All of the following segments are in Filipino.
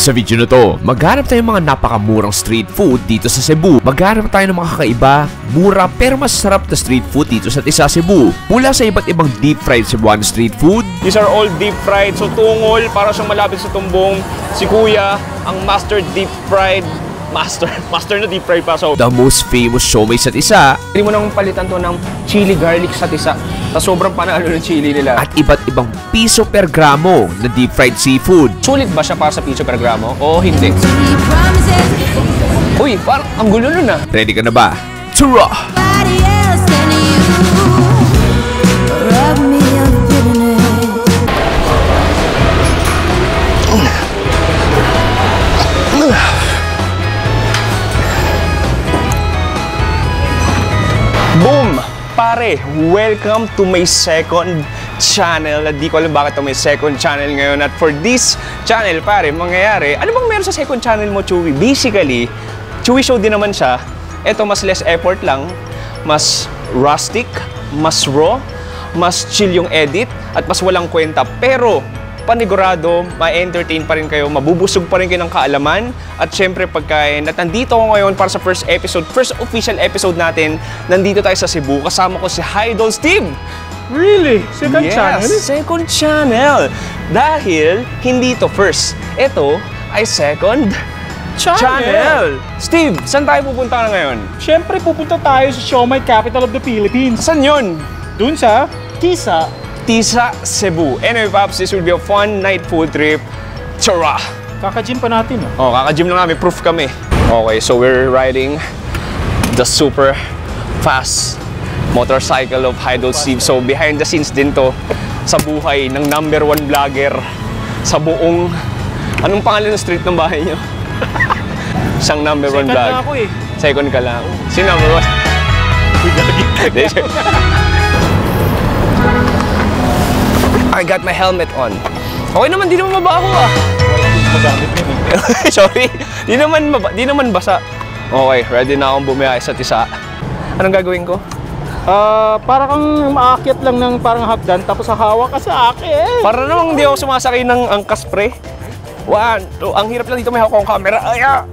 Sa video na to, maghanap tayo ng mga napakamurang street food dito sa Cebu. Maghanap tayo ng mga kakaiba, mura pero masarap na street food dito sa Tisa, Cebu. Mula sa iba't ibang deep fried Cebuano street food. These are all deep fried. So tungol, para siyang malapit sa tumbong. Si Kuya, ang master deep fried. Master na deep fried pa. So The most famous siomai sa Tisa. hindi mo nang palitan to ng chili garlic sa Tisa. Sobrang panalo ng chili nila. At iba't ibang piso per gramo na deep fried seafood. Sulit ba siya para sa piso per gramo? O hindi? Uy, parang ang gulo nun ah. Ready ka na ba? Tara! Boom! Pare, welcome to my second channel. Di ko alam bakit ito may second channel ngayon. At for this channel, pare, mangyayari, ano bang meron sa second channel mo, Chewy? Basically, Chewy Show din naman siya. Ito, mas less effort lang, mas rustic, mas raw, mas chill yung edit, at mas walang kwenta. Pero, panigurado, ma-entertain pa rin kayo, mabubusog pa rin kayo ng kaalaman, at syempre pagkain. At nandito ako ngayon para sa first official episode natin. Nandito tayo sa Cebu, kasama ko si Idol Steve. Really? Second channel? Second channel. Dahil hindi to first. Ito ay second channel. Steve, saan tayo pupunta na ngayon? Siyempre, pupunta tayo sa Siomai Capital of the Philippines. Saan yun? Dun sa Tisa. Tisa, Cebu. Anyway, Pops, this will be a fun night food trip. Tara! Kaka-gym pa natin. Oh, kaka-gym lang namin. Proof kami. Okay, so we're riding the super fast motorcycle of Idol Steve. So, behind the scenes din to sa buhay ng #1 vlogger sa buong... Anong pangalan ng street ng bahay niyo? Siyang #1 vlog. Second na ako eh. Second ka lang. Si #1? I got my helmet on. Okay naman, di naman mabaho ah. Magamit yun eh. Sorry, di naman basa. Okay, ready na akong bumiyahe sa Tisa. Anong gagawin ko? Para kang maakyat lang ng parang hagdan tapos hahawak ka sa akin. Para namang hindi ako sumasakay ng angkas pre. 1, 2, ang hirap lang dito may hawak akong camera. Aya!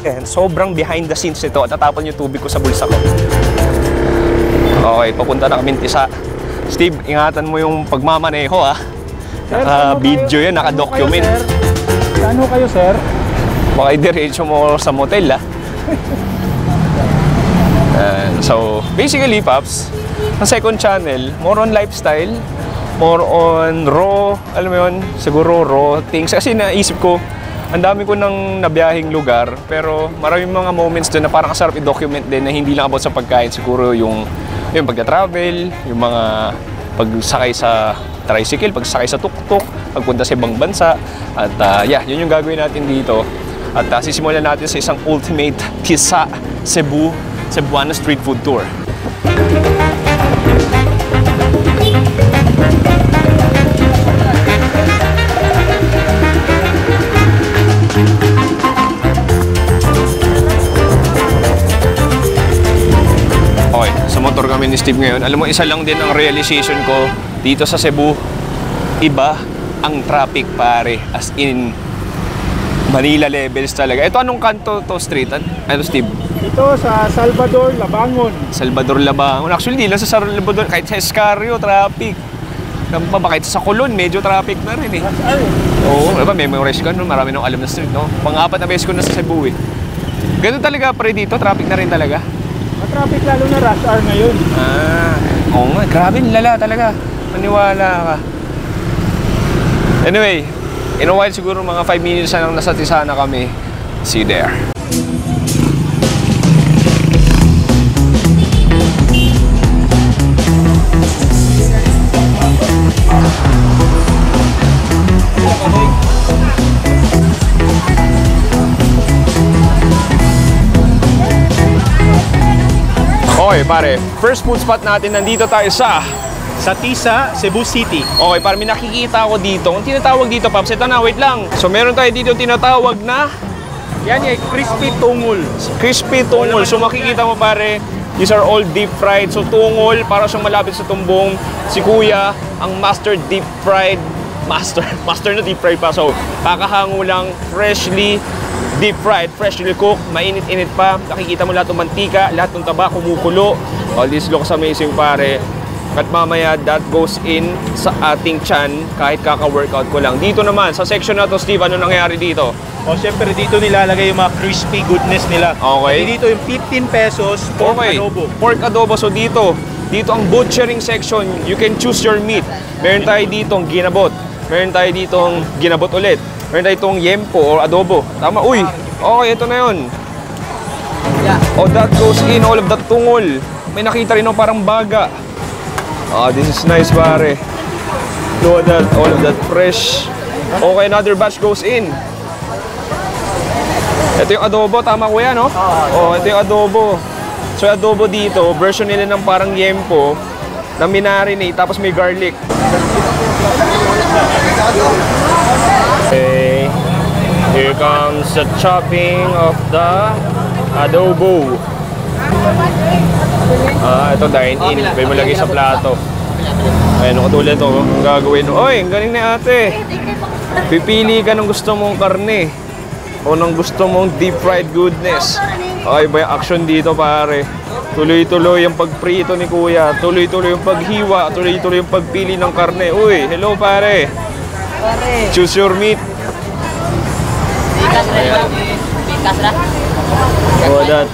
And sobrang behind the scenes nito at tatapon yung tubig ko sa bulsa ko. Okay, papunta na kami Tisa. Steve, ingatan mo yung pagmamaneho ah. Naka-video yan, naka-document. Ano kayo, sir? Baka i-diretso mo sa motel ah. So, basically, Pops, ang second channel, more on lifestyle, more on raw, alam mo yun, siguro raw things. Kasi naisip ko, ang dami ko nang nabiyahing lugar, pero maraming mga moments doon na parang kasarap i-document din na hindi lang about sa pagkain. Siguro yung pagka-travel, yung mga pagsakay sa tricycle, pagsakay sa tuk-tuk, pagpunta sa ibang bansa. At yun yung gagawin natin dito. At sisimulan natin sa isang ultimate Tisa, Cebuano street food tour. Motor kami ni Steve ngayon. Alam mo, isa lang din ang realization ko dito sa Cebu. Iba ang traffic, pare. As in, Manila levels talaga. Ito, anong kanto to street? Ano, Steve? Ito sa Salvador, Labangon. Salvador, Labangon. Actually, di lang sa Salvador. Kahit sa Escarrio, traffic. Kahit sa Colon, medyo traffic na rin eh. Oo, diba? Memorize ko, no? Marami nang alam na street, no? Pang-4 na beses ko na sa Cebu eh. Ganun talaga, pare, dito. Traffic na rin talaga. Traffic lalo na rush hour ngayon. Oo nga, grabe, lala talaga. Maniwala ka. Anyway, in a while siguro mga 5 minutes na lang nasa Tisa na kami. See you there. Okay pare, first food spot natin, nandito tayo sa Tisa, Cebu City. Okay, parang may nakikita ako dito. Ang tinatawag dito, Pops, ito na, wait lang. So meron tayo dito tinatawag na Yan yung crispy tungol. Crispy tungol. So makikita mo pare, these are all deep fried. So tungol, para siyang malapit sa tumbong. Si Kuya, ang master deep fried. Master na deep fry pa. So, kakahango lang, freshly deep fried, freshly cooked, mainit-init pa. Nakikita mo lahat ng mantika, lahat ng taba kumukulo. All this looks amazing, pare. At mamaya, that goes in sa ating tiyan kahit kaka-workout ko lang. Dito naman, sa section na to, Steve, ano nangyayari dito? O, syempre dito nilalagay yung mga crispy goodness nila. Okay. At dito yung 15 pesos pork adobo. Pork adobo. So dito ang butchering section. You can choose your meat. Meron tayo ditong ginabot. Meron tayo ditong ginabot ulit. Meron tayo ditong yempo or adobo. Tama, uy. Okay, ito na yun. Oh, that goes in, all of that tungol. May nakita rin ako parang baga. Oh, this is nice, pare. Look at that, all of that fresh. Okay, another batch goes in. Ito yung adobo, tama kuya, no? Oh, ito yung adobo. So, adobo dito, version nila ng parang yempo na minarinate, tapos may garlic. Okay. Here comes the chopping of the adobo. Ito dine-in. Pwede mo lagay sa plato. Ayan, katulad ito. Ang gagawin. Oy, ang galing na ate. Pipili ka ng gusto mong karne o ng gusto mong deep fried goodness. Ay, ba yung action dito, pare? Tuloy-tuloy yung pagprito ni kuya. Tuloy-tuloy yung paghiwa. Tuloy-tuloy yung pagpili ng karne. Uy, hello, pare. Choose your meat. Oh, that.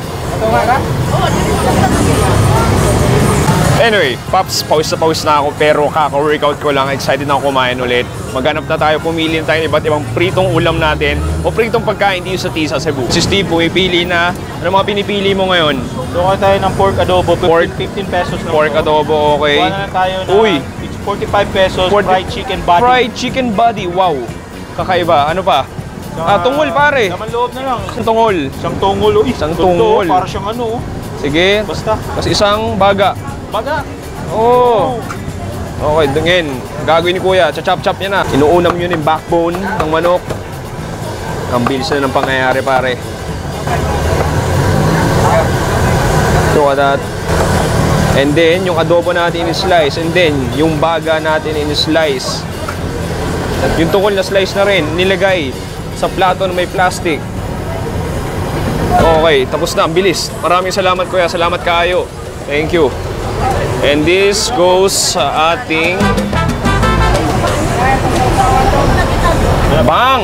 Anyway, Pops, pawis na ako pero kaka-workout ko lang. Excited na ako kumain ulit. Maghanap na tayo, pumili tayo ng iba't ibang pritong ulam natin o pritong pagkain dito sa Tisa Cebu. Si Steve, pumipili na. Ano mga pinipili mo ngayon? Doon tayo ng pork adobo, 15 pesos na. Pork adobo, okay. Kuha na tayo na Uy, 45 pesos, fried chicken body. Fried chicken body, wow. Kakaiba. Ano pa? Tungol, pare. Laman loob na lang. Isang tungol. Isang tungol, Isang tungol. Para siyang ano. Sige. Basta. Tapos isang baga. Baga. Oh. Okay, dungin. Gagawin ni kuya, chop-chop niya na. Inuunam yun yung backbone ng manok. Ang bilis na ng pangyayari, pare. So, that. And then, yung adobo natin in-slice. And then, yung baga natin in-slice. Yung tungkol na slice na rin, nilagay sa plato na may plastic. Okay, tapos na. Ang bilis. Maraming salamat, kuya. Salamat kayo. Thank you. And this goes sa ating bang!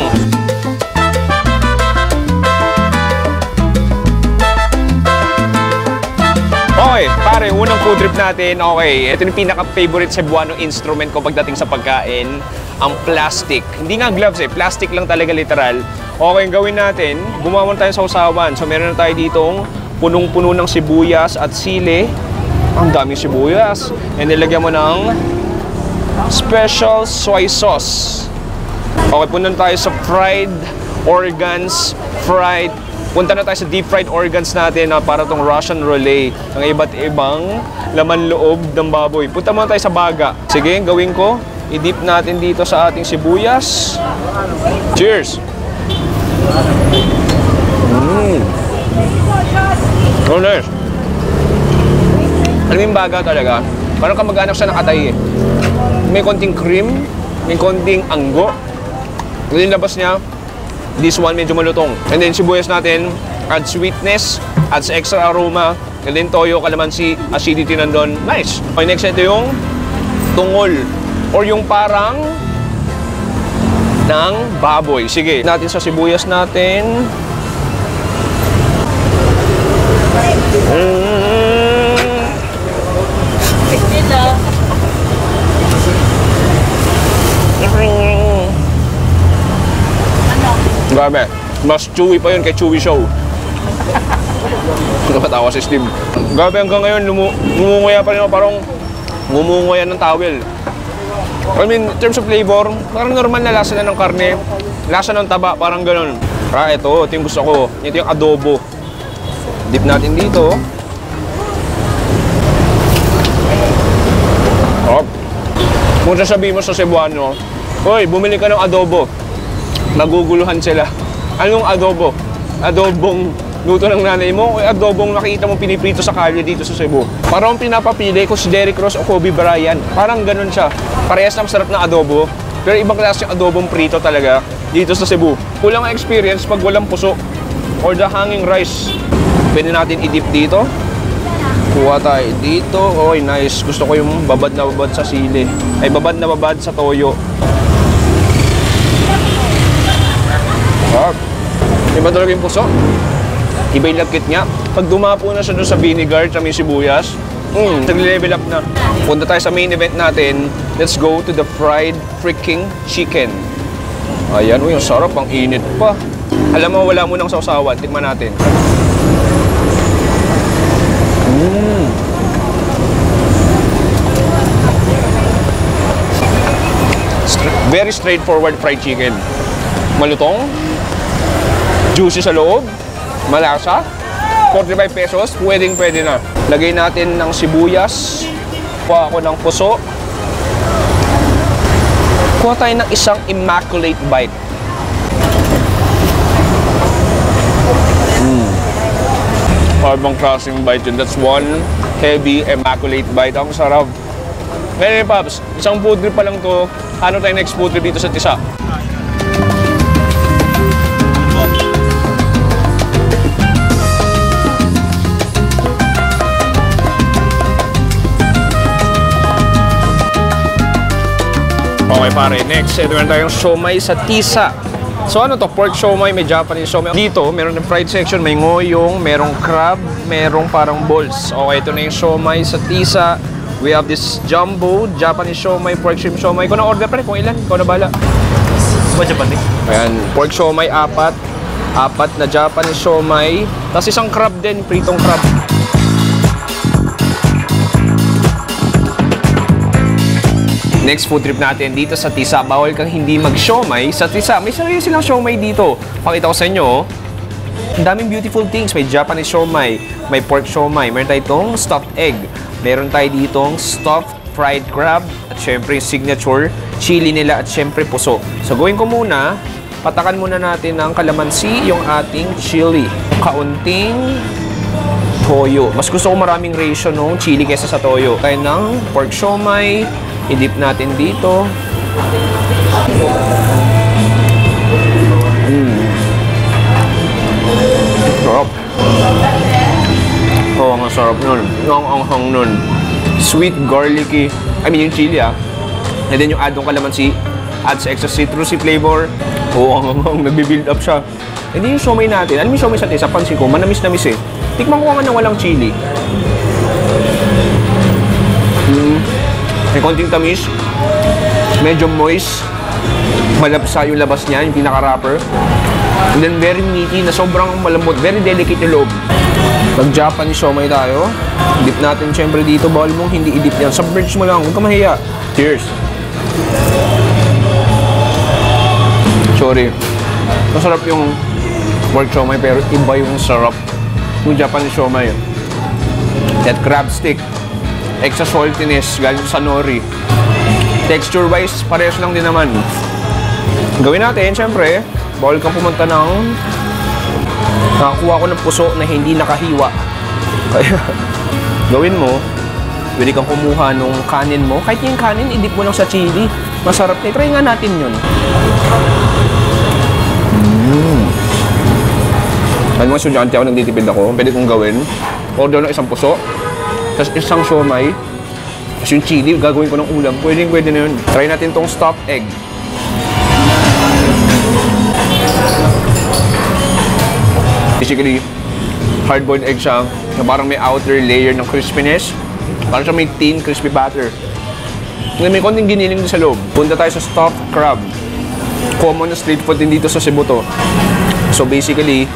Okay, pare, unang food trip natin. Okay, ito yung pinaka-favorite Cebuano instrument ko pagdating sa pagkain. Ang plastic. Hindi nga gloves plastic lang talaga literal. Okay, ang gawin natin, gumawa tayo sa usawan. So meron na tayo ditong punong-puno ng sibuyas at sili. Ang daming sibuyas. And nilagyan mo ng special soy sauce. Okay, punta na tayo sa fried organs. Punta na tayo sa deep fried organs natin na para tong Russian roulette. Ang iba't ibang laman loob ng baboy. Punta muna tayo sa baga. Sige, gawin ko. I-dip natin dito sa ating sibuyas. Cheers! Oh, nice. Alam mo yung baga talaga, parang kamag-anak siya ng atay May konting cream, may konting anggo. Yung labas niya, this one medyo malutong. And then sibuyas natin, add sweetness, adds extra aroma. And then toyo, kalamansi, acidity nandun. Nice! Okay, next ito yung tungol. Or yung parang ng baboy. Sige, natin sa sibuyas natin. Grabe, mas chewy pa yun kay Chewy Show. Nakatawa si Steve. Grabe, hanggang ngayon ngumunguya pa rin ako, parang ngumunguya ng towel. I mean, in terms of flavor, parang normal na lasa na ng karne, lasa ng taba, parang ganun. Ito yung gusto ko. Ito yung adobo. Dip natin dito. Kung sasabihin mo sa Cebuano, hoy, bumili ka ng adobo. Naguguluhan sila. Anong adobo? Adobong luto ng nanay mo o adobong nakita mo piniprito sa kalye dito sa Cebu? Parang pinapapili ko si Derrick Ross o Kobe Bryant. Parang ganun siya. Parehas na masarap na adobo. Pero ibang klase yung adobong prito talaga dito sa Cebu. Kulang ang experience pag walang puso or the hanging rice. Pwede natin i-dip dito. Kuha tayo dito. Oy, nice. Gusto ko yung babad na babad sa sili. Ay, babad na babad sa toyo. Iba talaga yung puso. Iba yung lagkit niya. Pag dumapo na siya doon sa vinegar at may sibuyas, nag-level up na. Punta tayo sa main event natin. Let's go to the fried freaking chicken. Ayan, uy, ang sarap. Ang init pa. Alam mo, wala mo nang sausawan. Tikman natin. Very straightforward fried chicken. Malutong. Juicy sa loob. Malasa. 45 pesos. Pwedeng-pwede na. Lagay natin ng sibuyas. Kuha ako ng puso. Kuha tayo ng isang immaculate bite. Habang klaseng bite yun. That's one heavy, immaculate bite. Ang sarap. Ngayon, Pops, isang food trip pa lang to. Ano tayo next food trip dito sa Tisa? Okay pare, next, ito meron tayong siomai sa Tisa. So ano to, pork siomai, may Japanese siomai. Dito, meron ng fried section, may ngoyong, merong crab, merong parang balls. Okay, ito na yung siomai sa Tisa. We have this jumbo, Japanese siomai, pork shrimp siomai. Kung na-order pa rin, kung ilan, ikaw na bala. Japanese? Ayan, pork siomai, 4 na Japanese siomai. Tapos isang crab din, pritong crab. Next food trip natin dito sa Tisa. Bawal kang hindi mag-siomai sa Tisa. May sarili silang siomai dito. Pakita ko sa inyo. Ang daming beautiful things. May Japanese siomai, may pork siomai, meron tayo itong stuffed egg, meron tayo ditong stuffed fried crab, at syempre signature chili nila, at syempre puso. So gawin ko muna, patakan muna natin ng kalamansi yung ating chili. Kaunting toyo. Mas gusto ko maraming ratio ng chili kaysa sa toyo. Tayo ng pork siomai, i-dip natin dito. Sarap. Oh, ang sarap nun. Ang anghang nun. Sweet, garlicky. I mean, yung chili And then yung adong kalamansi. Adds extra citrusy flavor. Oh, ang anghang. Nagbi-build up siya. And then yung siomai natin. Alam mo yung siomai sa Tisa, pansin ko, manamis-namis eh. Tikman ko nga ng walang chili. May konting tamis. Medyo moist. Malapsa yung labas niya, yung pinaka-wrapper. And then very meaty na sobrang malambot. Very delicate yung loob. Mag-Japanese siomai tayo. Dip natin syempre dito. Bawal mong hindi i-dip yan. Submerge mo lang. Huwag ka mahiya. Cheers. Sorry. Masarap yung pork siomai pero iba yung sarap yung Japanese siomai. That crab stick. Extra saltiness galing sa nori. Texture-wise, parehas lang din naman. Gawin natin, syempre, bawal kang pumunta ng nakakuha ko ng puso na hindi nakahiwa. Kaya, gawin mo, pwede kang kumuha nung kanin mo. Kahit yung kanin, i-dip mo lang sa chili. Masarap na. Try nga natin yun. Ay mga estudyante ako, nagtitipid ako. Pwede kong gawin. Order ng isang puso. Tapos isang siomai. Tapos yung chili, gagawin ko ng ulam. Pwede na yun. Try natin tong stuffed egg. Basically, hard-boiled egg siya na parang may outer layer ng crispiness. Parang siya may thin, crispy batter. May konting giniling din sa loob. Punta tayo sa stuffed crab. Common na street food din dito sa Cebu to. So basically,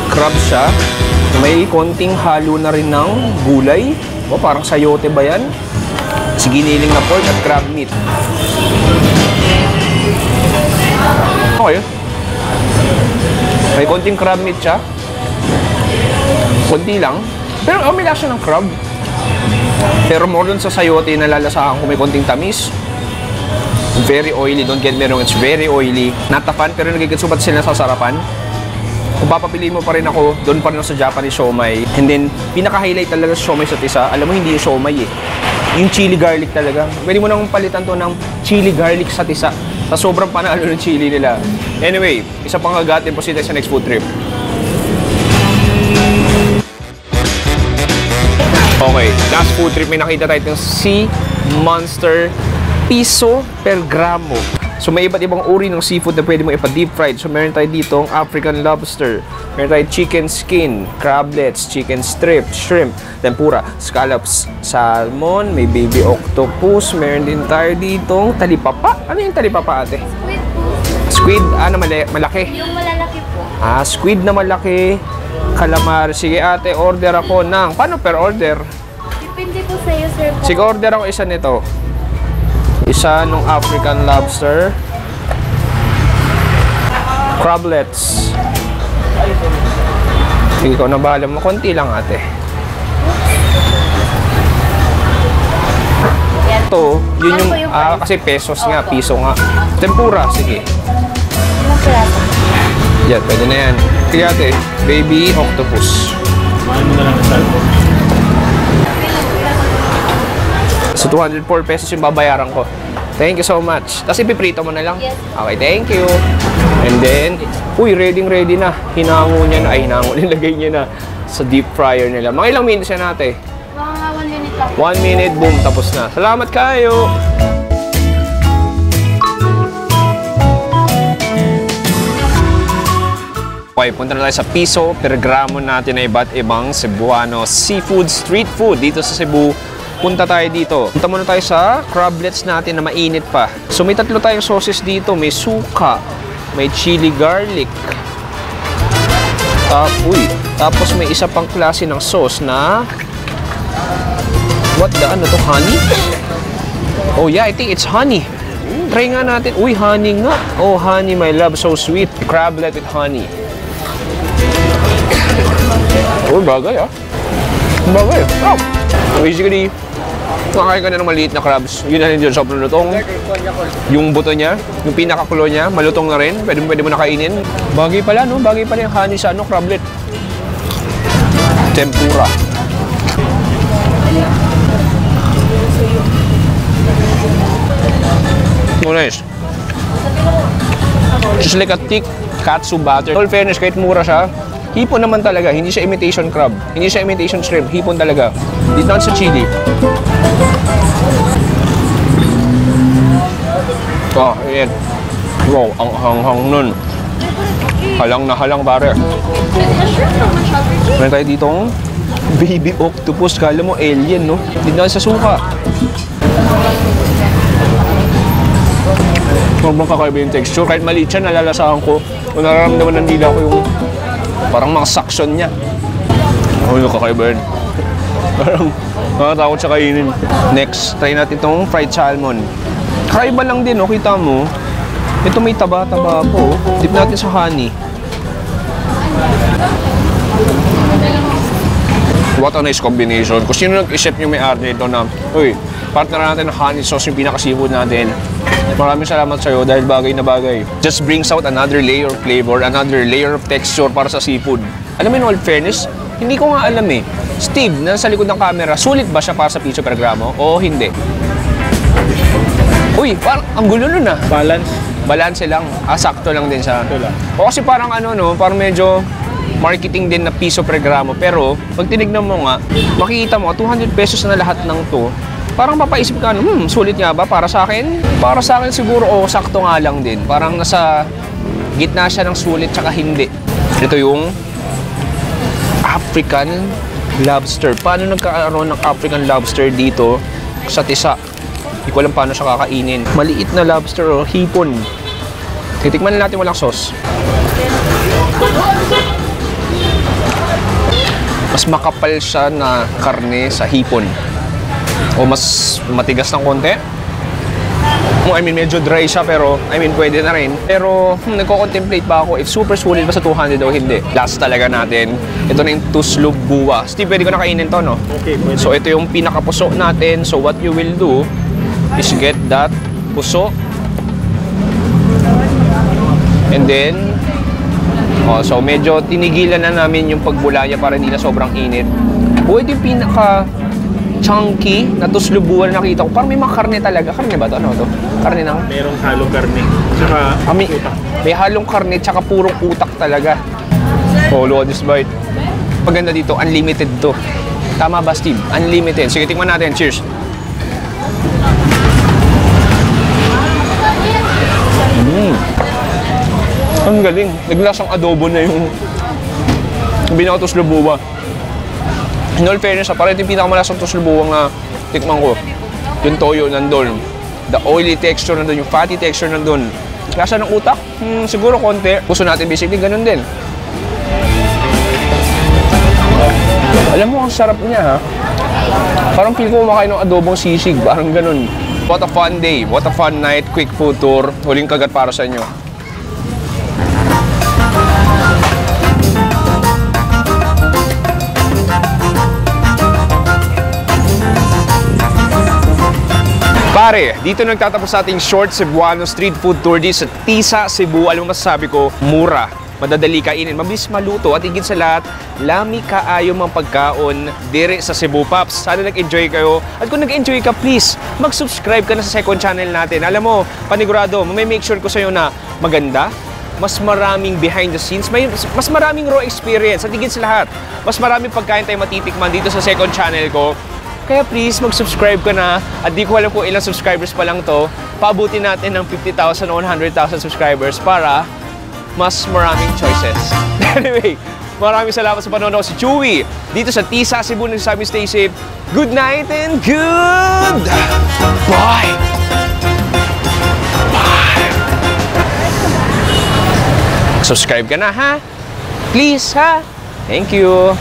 crab siya. May konting halo na rin ng gulay. O, parang sayote ba yan? Giniling na pork at crab meat. Okay. May konting crab meat siya. Konti lang. Pero may lasa ng crab. Pero more dun sa sayote na lalasahan ko, may konting tamis. Very oily. Don't get me wrong, it's very oily. Not a fan, pero nagigitsubat sila sa sarapan. Kung papapiliin mo pa rin ako, doon pa rin ako sa Japanese siomai. And then, pinaka-highlight talaga sa siomai sa Tisa, alam mo hindi yung siomai eh. Yung chili garlic talaga. Pwede mo nang palitan to ng chili garlic sa tisa. Sa sobrang panalo ng chili nila. Anyway, isa pang agatin po sila sa next food trip. Okay, last food trip, may nakita tayo yung Sea Monster piso per gramo. So may iba't ibang uri ng seafood na pwede mo ipa-deep fried. So meron tayo dito ang African lobster, meron tayo chicken skin, crablets, chicken strip, shrimp, tempura, scallops, salmon, may baby octopus, meron din tayo ditong talipapa. Ano yung talipapa, ate? Squid po. Squid, malaki. Yung malalaki po. Squid na malaki, calamari. Sige ate, order ako ng, paano per order? Depende po sa'yo, sir. Sige, order ako isa nito. Isa nung African lobster. Crablets. Sige, ikaw na bahala mo. Konti lang, ate. Ito, yun yung, kasi pesos nga, piso nga. Tempura, sige. Ilang piraso? Yan, pwede na yan. Sige, ate, baby octopus. So, 204 pesos yung babayaran ko. Thank you so much. Tapos ipiprito mo na lang? Yes. Okay, thank you. And then, uy, ready na. Hinango niya na. Ay, hinango. Nilagay niya na sa deep fryer nila. Mga ilang minutes yan natin? Mga 1 minute lang. 1 minute, boom, tapos na. Salamat kayo! Okay, punta na tayo sa piso per gramo natin na iba't ibang Cebuano seafood, street food dito sa Cebu. Punta tayo dito. Punta muna tayo sa crablets natin na mainit pa. So may tatlo tayong sauces dito. May suka, may chili garlic. Tapos may isa pang klase ng sauce na ano to? Honey? Oh yeah, I think it's honey. Try nga natin. Uy, honey nga. Oh, honey, my love, so sweet. Crablet with honey. Oh, bagay Bagay. Oh. Basically, nakakain ka na ng maliit na crabs. Yun na rin dyan, sobrang lutong. Yung buto niya, yung pinakakulo niya, malutong na rin. Pwede mo na kainin. Bagay pala, no? Bagay pala yung honey sa crablet. Tempura. Oh, nice. Just like a thick katsu butter. All fairness, kahit mura siya, hipon naman talaga. Hindi siya imitation crab. Hindi siya imitation shrimp. Hipon talaga. Dito lang sa chili. Oh, ayan. Wow, ang hanghang nun. Halang na halang, pare. Meron tayo ditong baby octopus. Kala mo alien, no? Dito lang sa suka. Sobrang kakaiba yung texture. Kahit maliit siya, nalalasahan ko. Kung nararamdaman ng dila ko yung parang mga suction niya. Oh, yung kakaiba yun. Parang nakatakot siya kainin. Next, try natin itong fried salmon. Kakaiba lang din, oh. Kita mo. Ito may taba-taba po. Dip natin sa honey. What a nice combination. Kung sino nag-isip yung may-ari nito na, uy, partner natin ng honey sauce, yung pinaka-seafood natin. Maraming salamat sa'yo dahil bagay na bagay. Just brings out another layer of flavor, another layer of texture para sa seafood. Alam mo, in all fairness, hindi ko nga alam eh. Steve, nasa likod ng camera, sulit ba siya para sa piso per gramo o hindi? Uy, parang ang gulo nun ah. Balance lang. Sakto lang din siya. O kasi parang parang medyo marketing din na piso per gramo. Pero, pag tinignan mo nga, makikita mo, 200 pesos na lahat ng to. Parang mapaisip ka, sulit nga ba para sa akin? Para sa akin siguro, sakto nga lang din. Parang nasa gitna siya ng sulit tsaka hindi. Ito yung African lobster. Paano nagkakaroon ng African lobster dito sa tisa? Hindi ko alam paano siya kakainin. Maliit na lobster o hipon. Titikman na natin walang sauce. Mas makapal siya na karne sa hipon. O mas matigas ng konti. Medyo dry siya pero, pwede na rin. Pero, nagko-contemplate ba ako if super sulit ba sa 200 o hindi? Last talaga natin. Ito na yung tuslog buwa. Steve, pwede ko na kainin to, no? Okay, pwede. So, ito yung pinakapuso natin. So, what you will do is get that puso. And then, so medyo tinigilan na namin yung pagbula niya para hindi na sobrang init. Ito yung chunky na tuslubuan na nakita ko. Parang may mga karne talaga. Karne ba to? Ano to? Karne ng... Merong halong karne. Tsaka may halong karne tsaka purong utak talaga. Oh, look at this bite. Paganda dito, unlimited to. Tama ba, Steve? Unlimited. Sige, tingnan natin. Cheers. Ang galing. Naglasang adobo na yung binakatuslubuwa. In all fairness, parang ito yung pinakamalasang tuslubuwang na tikman ko. Yung toyo nandun. The oily texture nandun, yung fatty texture nandun. Lasa ng utak? Siguro konti. Gusto natin basically ganun din. Alam mo, ang sarap niya ha. Parang feel ko kumakain ng adobong sisig. Parang ganun. What a fun day. What a fun night. Quick food tour. Huling kagat para sa inyo. Pare, dito nagtatapos sa ating short Cebuano street food tour dito sa Tisa, Cebu. Alam mo masasabi ko, mura, madadali kainin, mabilis maluto at higit sa lahat, lami kaayo mang pagkaon dire sa Cebu Pops. Sana nag-enjoy kayo. At kung nag-enjoy ka, please, mag-subscribe ka na sa second channel natin. Alam mo, panigurado, may make sure ko sa'yo na maganda, mas maraming behind the scenes, mas maraming raw experience at higit sa lahat, mas maraming pagkain tayo matitikman dito sa second channel ko. Kaya please, mag-subscribe ka na. At di ko alam kung ilang subscribers pa lang to. Paabutin natin ng 50,000 o 100,000 subscribers para mas maraming choices. Anyway, maraming salamat sa panonood si Chewy. Dito sa Tisa, Cebu, nagsasabi stay safe. Good night and good bye! Bye! Subscribe ka na ha? Please ha? Thank you!